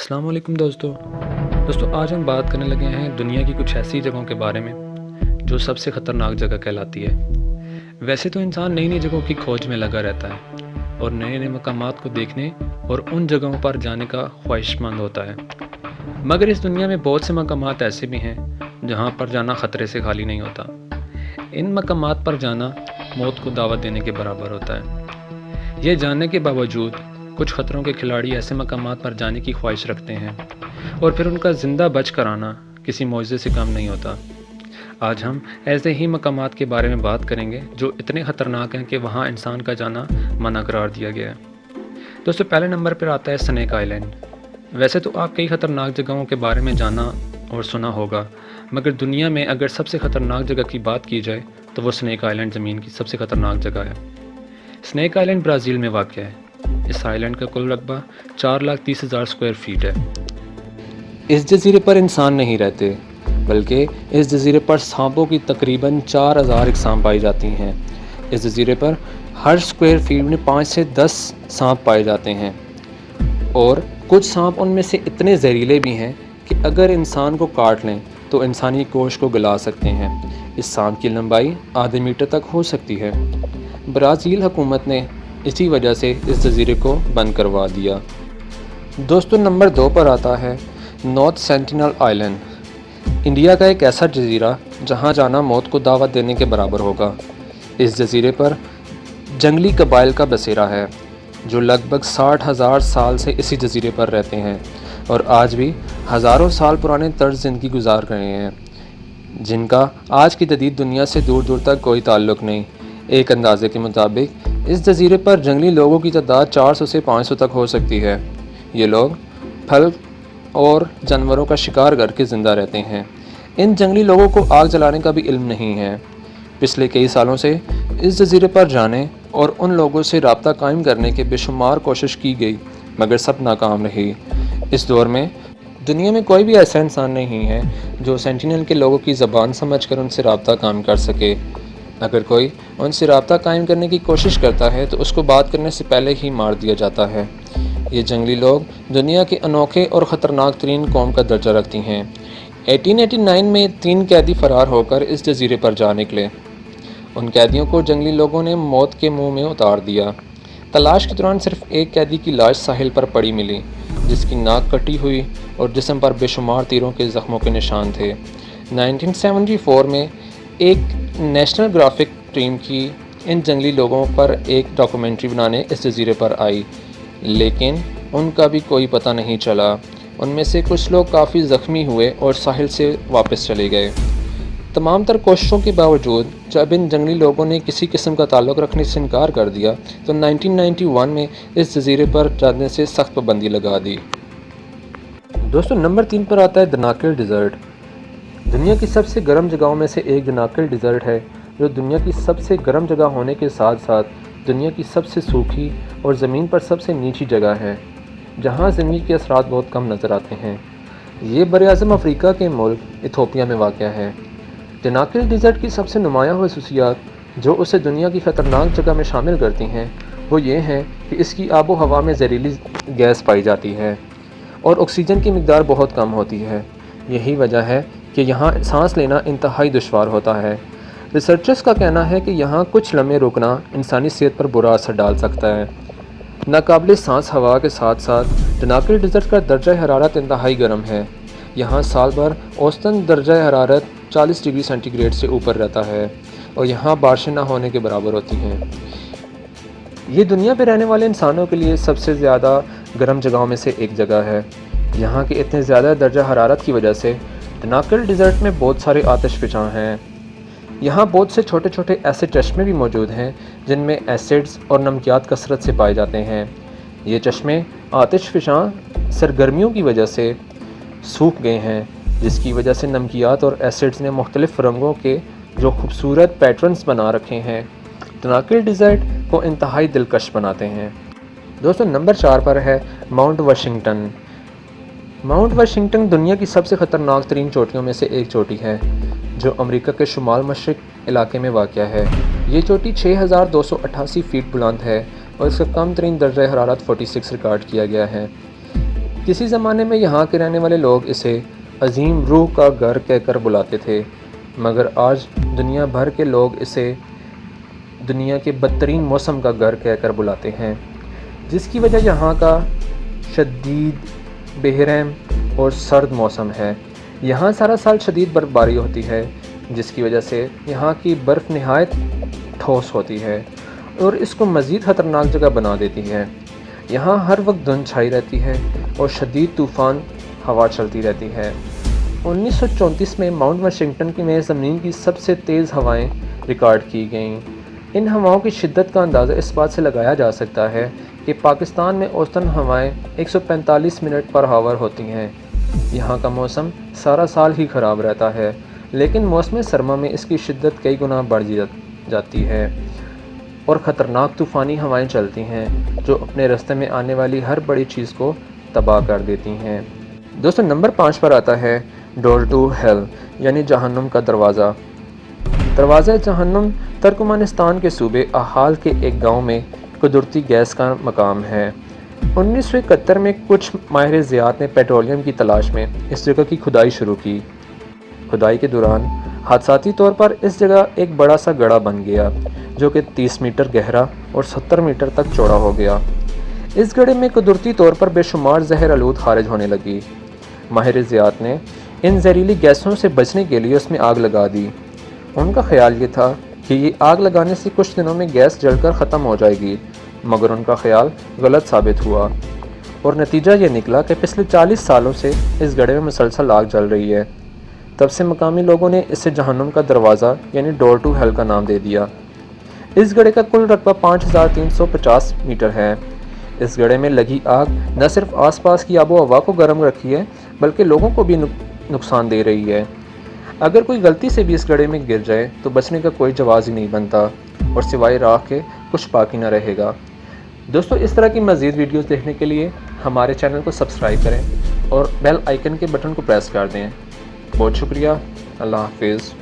السلام علیکم دوستو آج ہم بات کرنے لگے ہیں دنیا کی کچھ ایسی جگہوں کے بارے میں جو سب سے خطرناک جگہ کہلاتی ہے۔ ویسے تو انسان نئی نئی جگہوں کی کھوج میں لگا رہتا ہے اور نئے نئے مقامات کو دیکھنے اور ان جگہوں پر جانے کا خواہش مند ہوتا ہے، مگر اس دنیا میں بہت سے مقامات ایسے بھی ہیں جہاں پر جانا خطرے سے خالی نہیں ہوتا۔ ان مقامات پر جانا موت کو دعوت دینے کے برابر ہوتا ہے۔ یہ جاننے کے باوجود کچھ خطروں کے کھلاڑی ایسے مقامات پر جانے کی خواہش رکھتے ہیں اور پھر ان کا زندہ بچ کر آنا کسی معجزے سے کم نہیں ہوتا۔ آج ہم ایسے ہی مقامات کے بارے میں بات کریں گے جو اتنے خطرناک ہیں کہ وہاں انسان کا جانا منع قرار دیا گیا ہے۔ پہلے نمبر پر آتا ہے سنیک آئلینڈ۔ ویسے تو آپ کئی خطرناک جگہوں کے بارے میں جانا اور سنا ہوگا، مگر دنیا میں اگر سب سے خطرناک جگہ کی بات کی جائے تو وہ سنیک آئلینڈ زمین کی سب سے خطرناک جگہ ہے۔ سنیک آئلینڈ برازیل میں واقع ہے۔ اس آئلینڈ کا کل رقبہ 4,30,000 اسکوائر فیٹ ہے۔ اس جزیرے پر انسان نہیں رہتے، بلکہ اس جزیرے پر سانپوں کی تقریباً 4,000 اقسام پائی جاتی ہیں۔ اس جزیرے پر ہر اسکوائر فیٹ میں 5 سے 10 سانپ پائے جاتے ہیں، اور کچھ سانپ ان میں سے اتنے زہریلے بھی ہیں کہ اگر انسان کو کاٹ لیں تو انسانی گوشت کو گلا سکتے ہیں۔ اس سانپ کی لمبائی آدھے میٹر تک ہو سکتی ہے۔ برازیل حکومت نے اسی وجہ سے اس جزیرے کو بند کروا دیا۔ نمبر 2 پر آتا ہے نارتھ سینٹینل آئلینڈ۔ انڈیا کا ایک ایسا جزیرہ جہاں جانا موت کو دعوت دینے کے برابر ہوگا۔ اس جزیرے پر جنگلی قبائل کا بسیرا ہے جو لگ بھگ 60,000 سال سے اسی جزیرے پر رہتے ہیں اور آج بھی ہزاروں سال پرانے طرز زندگی گزار رہے ہیں، جن کا آج کی جدید دنیا سے دور دور تک کوئی تعلق نہیں۔ ایک اندازے کے مطابق اس جزیرے پر جنگلی لوگوں کی تعداد 400 سے 500 تک ہو سکتی ہے۔ یہ لوگ پھل اور جانوروں کا شکار کر کے زندہ رہتے ہیں۔ ان جنگلی لوگوں کو آگ جلانے کا بھی علم نہیں ہے۔ پچھلے کئی سالوں سے اس جزیرے پر جانے اور ان لوگوں سے رابطہ قائم کرنے کے بے شمار کوشش کی گئی، مگر سب ناکام رہی۔ اس دور میں دنیا میں کوئی بھی ایسا انسان نہیں ہے جو سینٹینل کے لوگوں کی زبان سمجھ کر ان سے رابطہ قائم کر سکے۔ اگر کوئی ان سے رابطہ قائم کرنے کی کوشش کرتا ہے تو اس کو بات کرنے سے پہلے ہی مار دیا جاتا ہے۔ یہ جنگلی لوگ دنیا کے انوکھے اور خطرناک ترین قوم کا درجہ رکھتی ہیں۔ 1889 میں 3 قیدی فرار ہو کر اس جزیرے پر جا نکلے۔ ان قیدیوں کو جنگلی لوگوں نے موت کے منہ میں اتار دیا۔ تلاش کے دوران صرف ایک قیدی کی لاش ساحل پر پڑی ملی، جس کی ناک کٹی ہوئی اور جسم پر بے شمار تیروں کے زخموں کے نشان تھے۔ 1974 میں ایک نیشنل گرافک ٹیم کی ان جنگلی لوگوں پر ایک ڈاکومنٹری بنانے اس جزیرے پر آئی، لیکن ان کا بھی کوئی پتہ نہیں چلا۔ ان میں سے کچھ لوگ کافی زخمی ہوئے اور ساحل سے واپس چلے گئے۔ تمام تر کوششوں کے باوجود جب ان جنگلی لوگوں نے کسی قسم کا تعلق رکھنے سے انکار کر دیا تو 1991 میں اس جزیرے پر جانے سے سخت پابندی لگا دی۔ نمبر 3 پر آتا ہے دناکل ڈیزرٹ۔ دنیا کی سب سے گرم جگہوں میں سے ایک دناکل ڈیزرٹ ہے، جو دنیا کی سب سے گرم جگہ ہونے کے ساتھ ساتھ دنیا کی سب سے سوکھی اور زمین پر سب سے نیچی جگہ ہے، جہاں زندگی کے اثرات بہت کم نظر آتے ہیں۔ یہ براعظم افریقہ کے ملک ایتھوپیا میں واقع ہے۔ دناکل ڈیزرٹ کی سب سے نمایاں خصوصیات جو اسے دنیا کی خطرناک جگہ میں شامل کرتی ہیں وہ یہ ہیں کہ اس کی آب و ہوا میں زہریلی گیس پائی جاتی ہے اور آکسیجن کی مقدار بہت کم ہوتی ہے۔ یہی وجہ ہے کہ یہاں سانس لینا انتہائی دشوار ہوتا ہے۔ ریسرچرز کا کہنا ہے کہ یہاں کچھ لمحے رکنا انسانی صحت پر برا اثر ڈال سکتا ہے۔ ناقابل سانس ہوا کے ساتھ ساتھ دناکل ڈیزرٹ کا درجہ حرارت انتہائی گرم ہے۔ یہاں سال بھر اوسطاً درجہ حرارت 40 ڈگری سینٹی گریڈ سے اوپر رہتا ہے اور یہاں بارشیں نہ ہونے کے برابر ہوتی ہیں۔ یہ دنیا پہ رہنے والے انسانوں کے لیے سب سے زیادہ گرم جگہوں میں سے ایک جگہ ہے۔ یہاں کے اتنے زیادہ درجہ حرارت کی وجہ سے دناکل ڈیزرٹ میں بہت سارے آتش فشاں ہیں۔ یہاں بہت سے چھوٹے چھوٹے ایسے چشمے بھی موجود ہیں جن میں ایسڈز اور نمکیات کثرت سے پائے جاتے ہیں۔ یہ چشمے آتش فشاں سرگرمیوں کی وجہ سے سوکھ گئے ہیں، جس کی وجہ سے نمکیات اور ایسڈز نے مختلف رنگوں کے جو خوبصورت پیٹرنز بنا رکھے ہیں دناکل ڈیزرٹ کو انتہائی دلکش بناتے ہیں۔ نمبر 4 پر ہے ماؤنٹ واشنگٹن۔ ماؤنٹ واشنگٹن دنیا کی سب سے خطرناک ترین چوٹیوں میں سے ایک چوٹی ہے جو امریکہ کے شمال مشرق علاقے میں واقع ہے۔ یہ چوٹی 6,288 فیٹ بلند ہے اور اس کا کم ترین درجہ حرارت 46 ریکارڈ کیا گیا ہے۔ کسی زمانے میں یہاں کے رہنے والے لوگ اسے عظیم روح کا گھر کہہ کر بلاتے تھے، مگر آج دنیا بھر کے لوگ اسے دنیا کے بدترین موسم کا گھر کہہ کر بلاتے ہیں، جس کی وجہ یہاں کا شدید بے رحم اور سرد موسم ہے۔ یہاں سارا سال شدید برف باری ہوتی ہے، جس کی وجہ سے یہاں کی برف نہایت ٹھوس ہوتی ہے اور اس کو مزید خطرناک جگہ بنا دیتی ہے۔ یہاں ہر وقت دھند چھائی رہتی ہے اور شدید طوفان ہوا چلتی رہتی ہے۔ 1934 میں ماؤنٹ واشنگٹن میں زمین کی سب سے تیز ہوائیں ریکارڈ کی گئیں۔ ان ہواؤں کی شدت کا اندازہ اس بات سے لگایا جا سکتا ہے کہ پاکستان میں اوسطاً ہوائیں 145 منٹ پر آور ہوتی ہیں۔ یہاں کا موسم سارا سال ہی خراب رہتا ہے، لیکن موسم سرما میں اس کی شدت کئی گنا بڑھ جاتی ہے اور خطرناک طوفانی ہوائیں چلتی ہیں جو اپنے راستے میں آنے والی ہر بڑی چیز کو تباہ کر دیتی ہیں۔ دوستو، نمبر 5 پر آتا ہے ڈور ٹو ہیل یعنی جہنم کا دروازہ۔ دروازہ جہنم ترکمانستان کے صوبے احال کے ایک گاؤں میں قدرتی گیس کا مقام ہے۔ 1971 میں کچھ ماہر زراعت نے پیٹرولیم کی تلاش میں اس جگہ کی کھدائی شروع کی۔ کھدائی کے دوران حادثاتی طور پر اس جگہ ایک بڑا سا گڑھا بن گیا جو کہ 30 میٹر گہرا اور 70 میٹر تک چوڑا ہو گیا۔ اس گڑھے میں قدرتی طور پر بے شمار زہر آلود خارج ہونے لگی۔ ماہر زراعت نے ان زہریلی گیسوں سے بچنے کے لیے اس میں آگ لگا دی۔ ان کا خیال یہ تھا کہ یہ آگ لگانے سے کچھ دنوں میں گیس جل کر ختم ہو جائے گی، مگر ان کا خیال غلط ثابت ہوا اور نتیجہ یہ نکلا کہ پچھلے 40 سالوں سے اس گڑھے میں مسلسل آگ جل رہی ہے۔ تب سے مقامی لوگوں نے اسے جہنم کا دروازہ یعنی ڈور ٹو ہیل کا نام دے دیا۔ اس گڑھے کا کل رقبہ 5350 میٹر ہے۔ اس گڑھے میں لگی آگ نہ صرف آس پاس کی آب و ہوا کو گرم رکھی ہے بلکہ لوگوں کو بھی نقصان دے رہی ہے۔ اگر کوئی غلطی سے بھی اس گڑھے میں گر جائے تو بچنے کا کوئی جواز ہی نہیں بنتا اور سوائے راکھ کے کچھ باقی نہ رہے گا۔ دوستو، اس طرح کی مزید ویڈیوز دیکھنے کے لیے ہمارے چینل کو سبسکرائب کریں اور بیل آئیکن کے بٹن کو پریس کر دیں۔ بہت شکریہ۔ اللہ حافظ۔